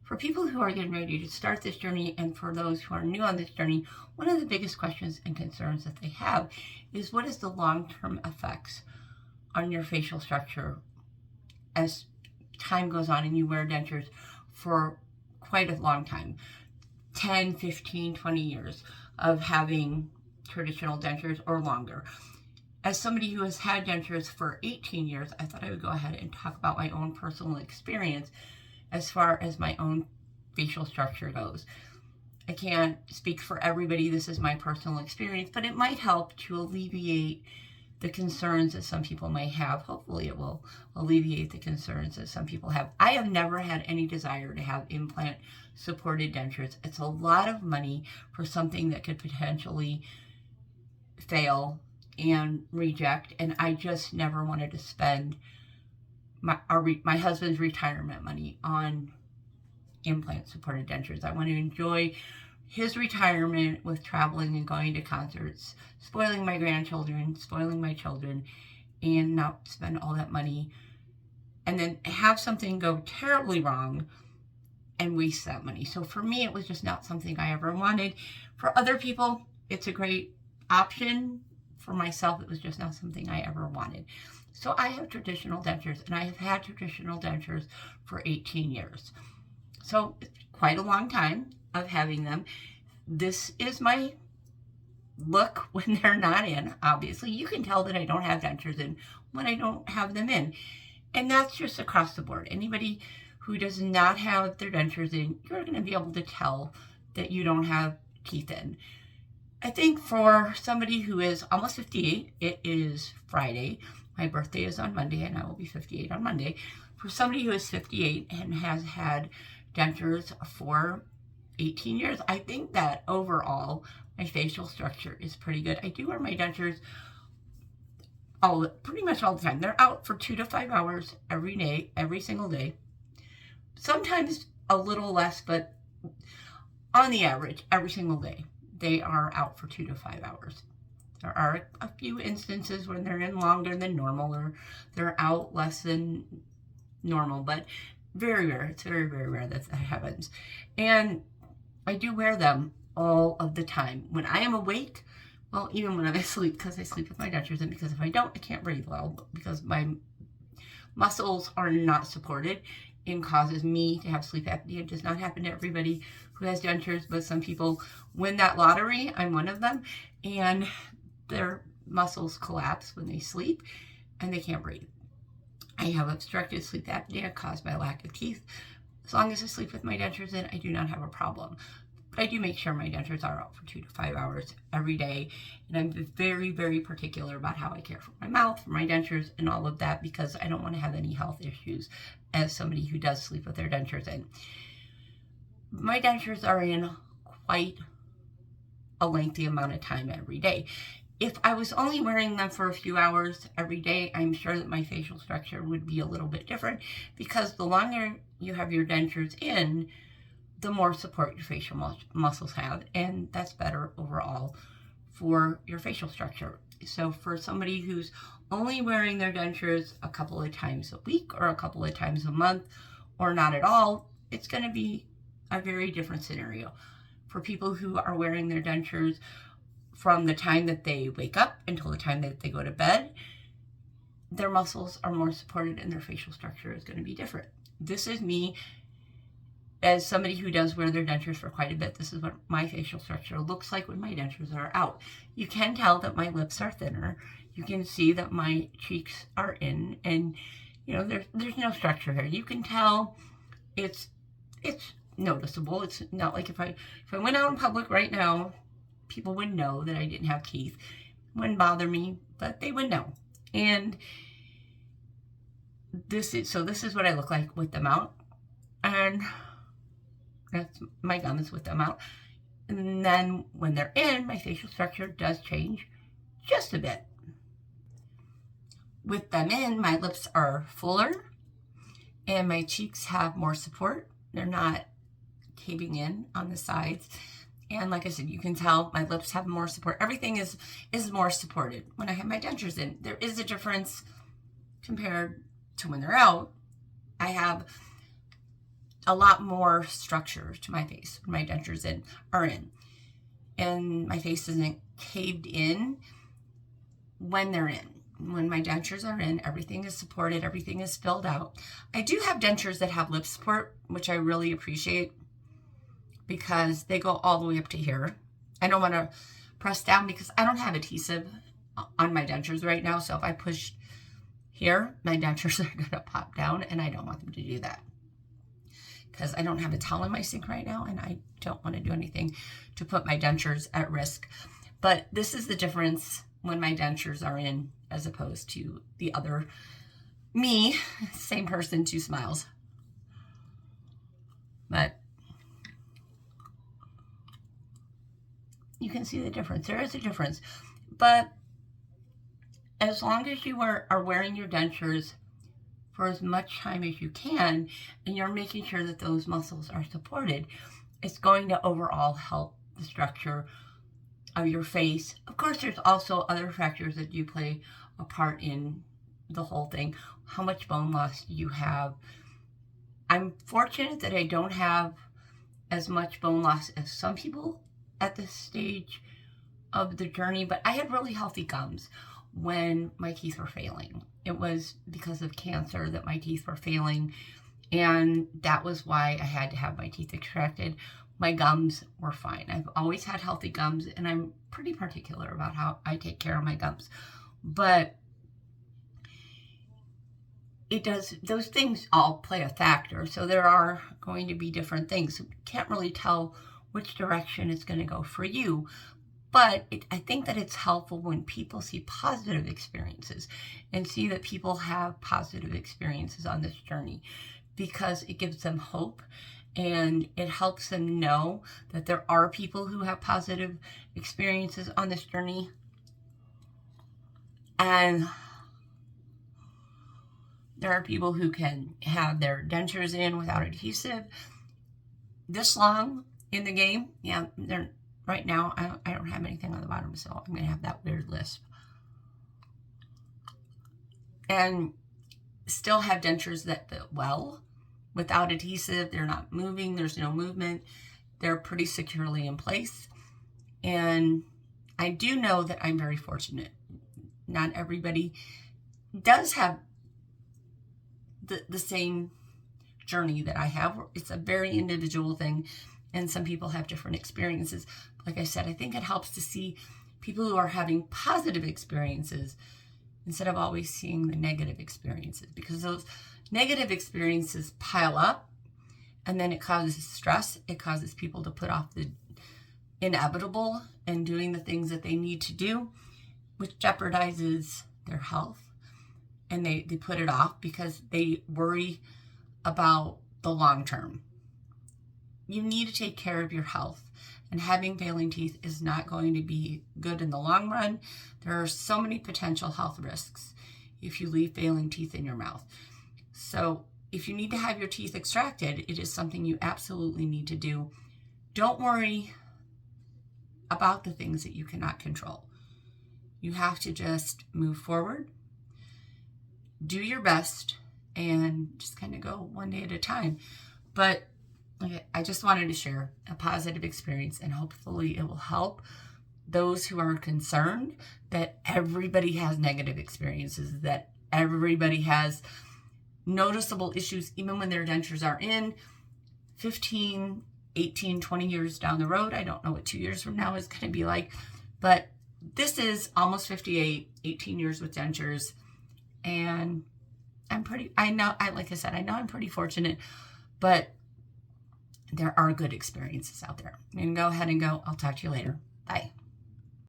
For people who are getting ready to start this journey and for those who are new on this journey, one of the biggest questions and concerns that they have is what is the long-term effects on your facial structure as time goes on and you wear dentures for quite a long time, 10, 15, 20 years of having traditional dentures or longer. As somebody who has had dentures for 18 years, I thought I would go ahead and talk about my own personal experience as far as my own facial structure goes. I can't speak for everybody. This is my personal experience, but it might help to alleviate the concerns that some people may have. Hopefully it will alleviate the concerns that some people have. I have never had any desire to have implant supported dentures. It's a lot of money for something that could potentially fail and reject, and I just never wanted to spend my husband's retirement money on implant supported dentures. I want to enjoy his retirement with traveling and going to concerts, spoiling my grandchildren, spoiling my children, and not spend all that money and then have something go terribly wrong and waste that money. So for me, it was just not something I ever wanted. For other people, it's a great option. For myself, it was just not something I ever wanted. So I have traditional dentures, and I have had traditional dentures for 18 years. So it's quite a long time of having them. This is my look when they're not in. Obviously, you can tell that I don't have dentures in when I don't have them in. And that's just across the board. Anybody who does not have their dentures in, you're going to be able to tell that you don't have teeth in. I think for somebody who is almost 58, it is Friday. My birthday is on Monday, and I will be 58 on Monday. For somebody who is 58 and has had dentures for 18 years, I think that overall my facial structure is pretty good. I do wear my dentures pretty much all the time. They're out for 2 to 5 hours every day, every single day. Sometimes a little less, but on the average, every single day, they are out for 2 to 5 hours. There are a few instances when they're in longer than normal or they're out less than normal, but very rare. It's very, very rare that happens. And I do wear them all of the time. When I am awake, well, even when I'm asleep, because I sleep with my dentures in, because if I don't, I can't breathe well, because my muscles are not supported and causes me to have sleep apnea. It does not happen to everybody who has dentures, but some people win that lottery. I'm one of them, and their muscles collapse when they sleep and they can't breathe. I have obstructive sleep apnea caused by lack of teeth. As long as I sleep with my dentures in, I do not have a problem. But I do make sure my dentures are out for 2 to 5 hours every day. And I'm very, very particular about how I care for my mouth, for my dentures, and all of that, because I don't want to have any health issues as somebody who does sleep with their dentures in. My dentures are in quite a lengthy amount of time every day. If I was only wearing them for a few hours every day, I'm sure that my facial structure would be a little bit different, because the longer you have your dentures in, the more support your facial muscles have, and that's better overall for your facial structure. So for somebody who's only wearing their dentures a couple of times a week or a couple of times a month or not at all, it's going to be a very different scenario. For people who are wearing their dentures from the time that they wake up until the time that they go to bed, their muscles are more supported and their facial structure is going to be different. This is me as somebody who does wear their dentures for quite a bit. This is what my facial structure looks like when my dentures are out. You can tell that my lips are thinner. You can see that my cheeks are in, and you know, there's no structure here. You can tell it's noticeable. It's not like if I went out in public right now, people would know that I didn't have teeth. It wouldn't bother me, but they would know. And this is what I look like with them out. And that's my gums with them out. And then when they're in, my facial structure does change just a bit. With them in, my lips are fuller and my cheeks have more support. They're not caving in on the sides. And like I said, you can tell my lips have more support. Everything is more supported when I have my dentures in. There is a difference compared to when they're out. I have a lot more structure to my face when my dentures are in. And my face isn't caved in when they're in. When my dentures are in, everything is supported, everything is filled out. I do have dentures that have lip support, which I really appreciate because they go all the way up to here. I don't want to press down because I don't have adhesive on my dentures right now. So if I push here, my dentures are going to pop down, and I don't want them to do that because I don't have a towel in my sink right now, and I don't want to do anything to put my dentures at risk. But this is the difference when my dentures are in as opposed to the other me, same person, two smiles. But you can see the difference. There is a difference. But as long as you are wearing your dentures for as much time as you can, and you're making sure that those muscles are supported, it's going to overall help the structure of your face. Of course, there's also other factors that do play a part in the whole thing. How much bone loss you have. I'm fortunate that I don't have as much bone loss as some people at this stage of the journey, but I had really healthy gums when my teeth were failing. It was because of cancer that my teeth were failing, and that was why I had to have my teeth extracted. My gums were fine. I've always had healthy gums, and I'm pretty particular about how I take care of my gums. But those things all play a factor. So there are going to be different things. You can't really tell which direction it's going to go for you. But I think that it's helpful when people see positive experiences and see that people have positive experiences on this journey, because it gives them hope and it helps them know that there are people who have positive experiences on this journey. And there are people who can have their dentures in without adhesive this long in the game. Yeah, right now, I don't have anything on the bottom, so I'm going to have that weird lisp. And still have dentures that fit well without adhesive. They're not moving. There's no movement. They're pretty securely in place. And I do know that I'm very fortunate. Not everybody does have the same journey that I have. It's a very individual thing, and some people have different experiences. Like I said, I think it helps to see people who are having positive experiences instead of always seeing the negative experiences, because those negative experiences pile up, and then it causes stress. It causes people to put off the inevitable and doing the things that they need to do, which jeopardizes their health. And they put it off because they worry about the long term. You need to take care of your health, and having failing teeth is not going to be good in the long run. There are so many potential health risks if you leave failing teeth in your mouth. So if you need to have your teeth extracted, it is something you absolutely need to do. Don't worry about the things that you cannot control. You have to just move forward, do your best, and just kind of go one day at a time. But I just wanted to share a positive experience, and hopefully it will help those who are concerned that everybody has negative experiences, that everybody has noticeable issues, even when their dentures are in 15, 18, 20 years down the road. I don't know what 2 years from now is going to be like, but this is almost 58, 18 years with dentures. And like I said, I know I'm pretty fortunate, but there are good experiences out there. I'm going to go ahead and go. I'll talk to you later. Bye.